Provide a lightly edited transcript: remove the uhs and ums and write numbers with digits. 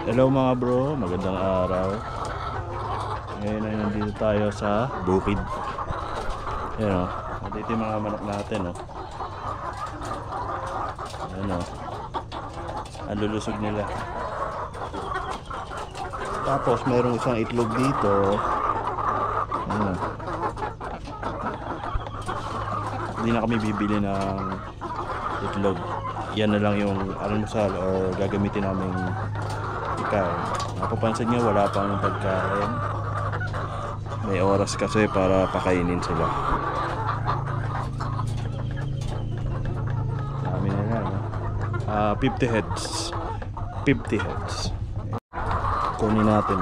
Hello mga bro, magandang araw. Ngayon ay nandito tayo sa bukid. Ayan o, nandito yung mga manok natin o. Ayan o, ang lulusog nila. Tapos mayroong isang itlog dito. Ayan o. Hindi na kami bibili ng itlog. Yan na lang yung almusal or gagamitin namin pagkain. Napapansin nyo, wala pang pagkain. May oras kasi para pakainin sila. Dami na yan. 50 heads. 50 heads. Kunin natin.